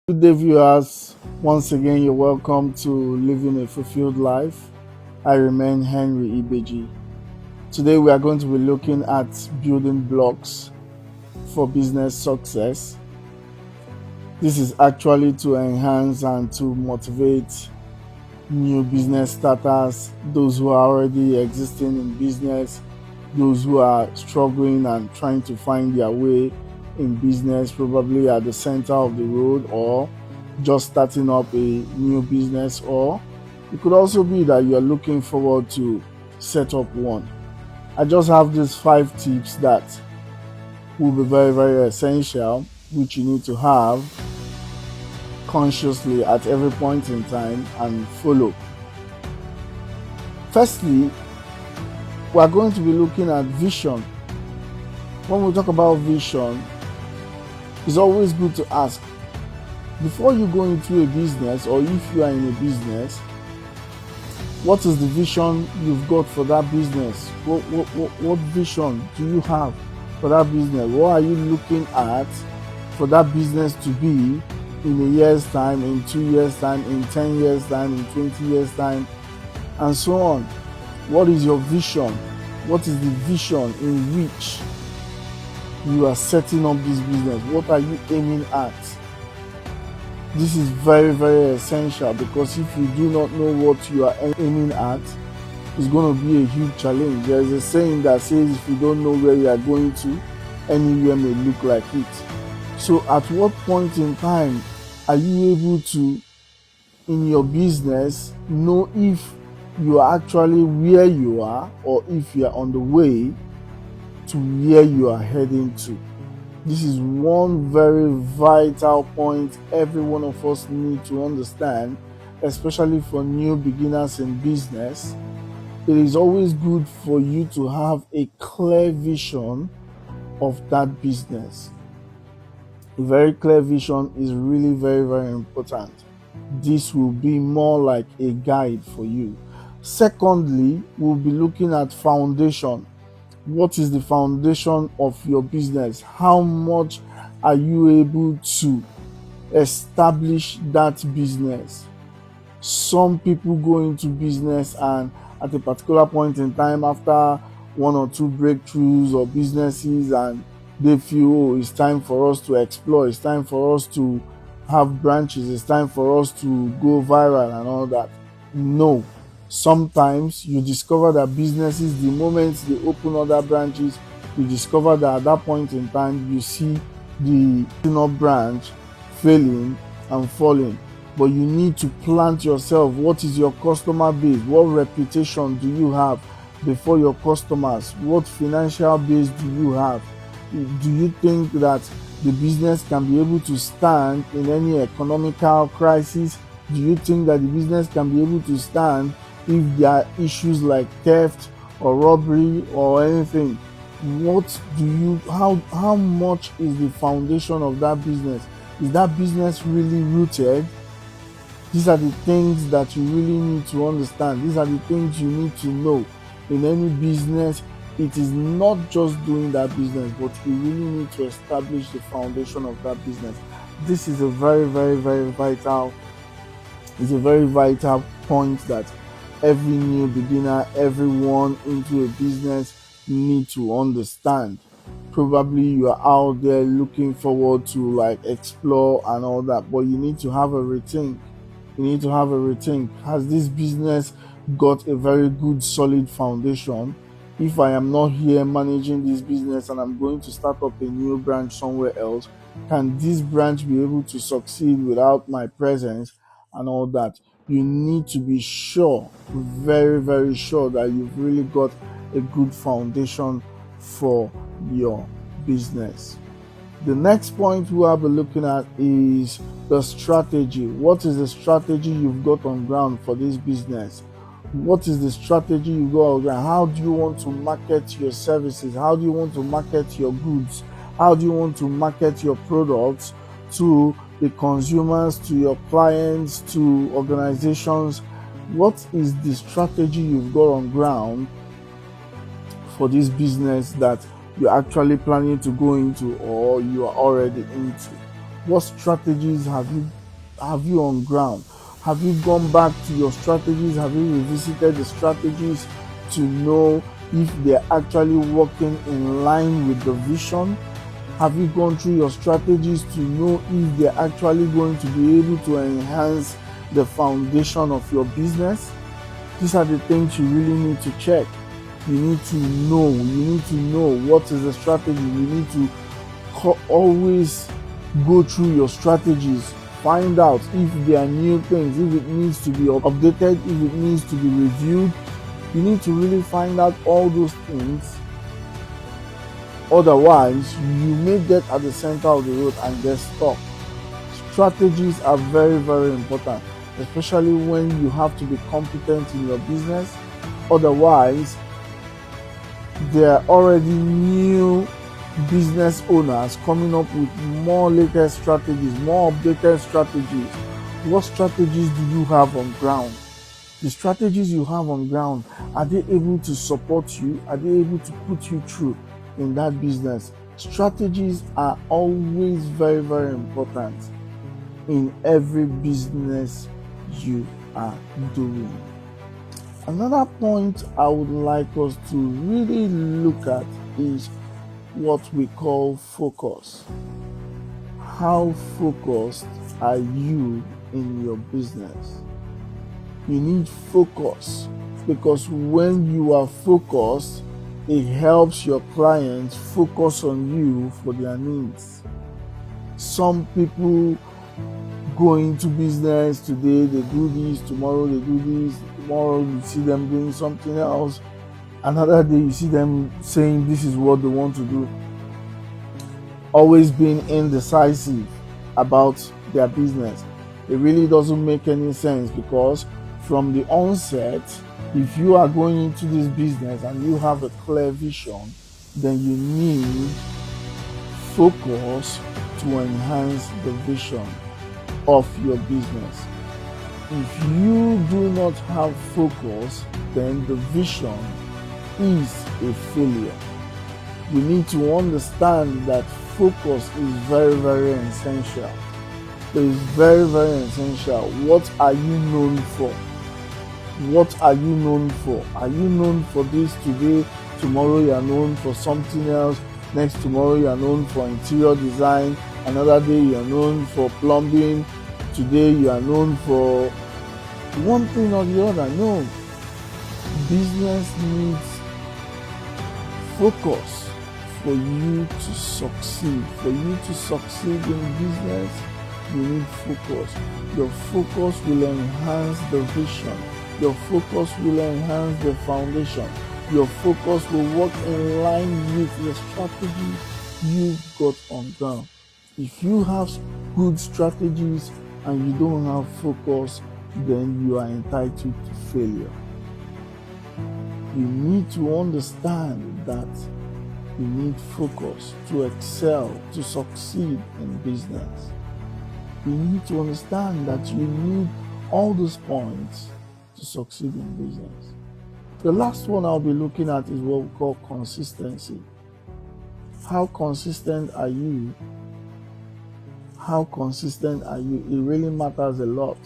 Good day, viewers. Once again, you're welcome to Living a Fulfilled Life. I remain Henry Ibeji. Today, we are going to be looking at building blocks for business success. This is actually to enhance and to motivate new business starters, those who are already existing in business, those who are struggling and trying to find their way in business, probably at the center of the road, or just starting up a new business, or it could also be that you are looking forward to set up one. I just have these 5 tips that will be very, very essential, which you need to have consciously at every point in time and follow. Firstly, we are going to be looking at vision. When we talk about vision, it's always good to ask, before you go into a business, or if you are in a business, what is the vision you've got for that business? What vision do you have for that business? What are you looking at for that business to be in a year's time, in 2 years' time, in 10 years' time, in 20 years' time, and so on? What is your vision? What is the vision in which you are setting up this business? What are you aiming at? This is very, very essential, because if you do not know what you are aiming at, it's going to be a huge challenge. There is a saying that says, if you don't know where you are going to, anywhere may look like it. So at what point in time are you able to, in your business, know if you are actually where you are, or if you are on the way to where you are heading to? This is one very vital point every one of us need to understand, especially for new beginners in business. It is always good for you to have a clear vision of that business. A very clear vision is really very, very important. This will be more like a guide for you. Secondly, we'll be looking at foundation. What is the foundation of your business? How much are you able to establish that business? Some people go into business, and at a particular point in time, after 1 or 2 breakthroughs or businesses, and they feel, oh, it's time for us to explore, it's time for us to have branches, it's time for us to go viral and all that. No. Sometimes you discover that businesses, the moment they open other branches, you discover that at that point in time, you see the branch failing and falling. But you need to plant yourself. What is your customer base? What reputation do you have before your customers? What financial base do you have? Do you think that the business can be able to stand in any economical crisis? Do you think that the business can be able to stand if there are issues like theft or robbery or anything? How much is the foundation of that business? Is that business really rooted? These are the things that you really need to understand. These are the things you need to know. In any business, it is not just doing that business, but you really need to establish the foundation of that business. This is a very, very, very vital point that every new beginner, everyone into a business need to understand. Probably you are out there looking forward to like explore and all that, but you need to have a rethink. Has this business got a very good solid foundation? If I am not here managing this business and I'm going to start up a new branch somewhere else, can this branch be able to succeed without my presence and all that? You need to be sure, very, very sure, that you've really got a good foundation for your business. The next point we'll be looking at is the strategy. What is the strategy you've got on ground for this business? What is the strategy you got on ground? How do you want to market your services? How do you want to market your goods? How do you want to market your products to the consumers, to your clients, to organizations? What is the strategy you've got on ground for this business that you're actually planning to go into, or you are already into? What strategies have you have you on ground? Have you gone back to your strategies? Have you revisited the strategies to know if they're actually working in line with the vision? Have you gone through your strategies to know if they're actually going to be able to enhance the foundation of your business? These are the things you really need to check. You need to know what is the strategy. You need to always go through your strategies, find out if there are new things, if it needs to be updated, if it needs to be reviewed. You need to really find out all those things. Otherwise, you may get at the center of the road and get stuck. Strategies are very, very important, especially when you have to be competent in your business. Otherwise, there are already new business owners coming up with more latest strategies, more updated strategies. What strategies do you have on ground? The strategies you have on ground, are they able to support you? Are they able to put you through in that business? Strategies are always very, very important in every business you are doing. Another point I would like us to really look at is what we call focus. How focused are you in your business? You need focus, because when you are focused, it helps your clients focus on you for their needs. Some people go into business today, they do this, tomorrow they do this, tomorrow you see them doing something else, another day you see them saying this is what they want to do. Always being indecisive about their business. It really doesn't make any sense, because from the onset, if you are going into this business and you have a clear vision, then you need focus to enhance the vision of your business. If you do not have focus, then the vision is a failure. You need to understand that focus is very, very essential. It is very, very essential. What are you known for? What are you known for? Are you known for this today? Tomorrow you are known for something else. Next tomorrow you are known for interior design. Another day you are known for plumbing. Today you are known for one thing or the other. No. Business needs focus for you to succeed. For you to succeed in business, you need focus. Your focus will enhance the vision. Your focus will enhance the foundation. Your focus will work in line with the strategy you've got on ground. If you have good strategies and you don't have focus, then you are entitled to failure. You need to understand that you need focus to excel, to succeed in business. You need to understand that you need all those points to succeed in business. The last one I'll be looking at is what we call consistency. How consistent are you? How consistent are you? It really matters a lot.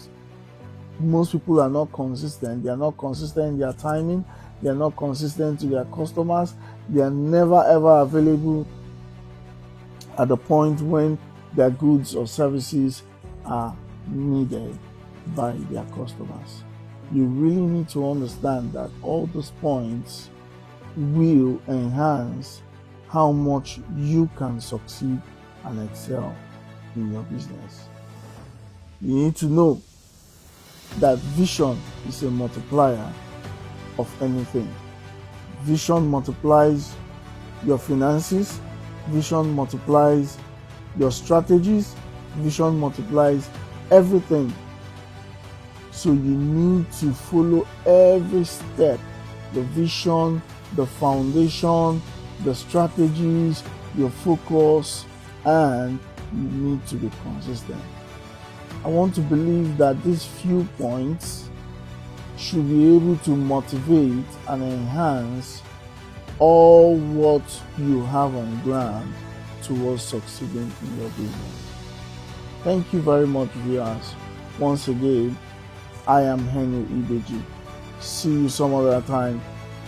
Most people are not consistent. They are not consistent in their timing. They are not consistent to their customers. They are never ever available at the point when their goods or services are needed by their customers. You really need to understand that all those points will enhance how much you can succeed and excel in your business. You need to know that vision is a multiplier of anything. Vision multiplies your finances. Vision multiplies your strategies. Vision multiplies everything. So you need to follow every step, the vision, the foundation, the strategies, your focus, and you need to be consistent. I want to believe that these few points should be able to motivate and enhance all what you have on ground towards succeeding in your business. Thank you very much, viewers. Once again, I am Henry Ibeji. See you some other time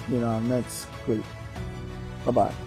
in our next clip. Bye bye.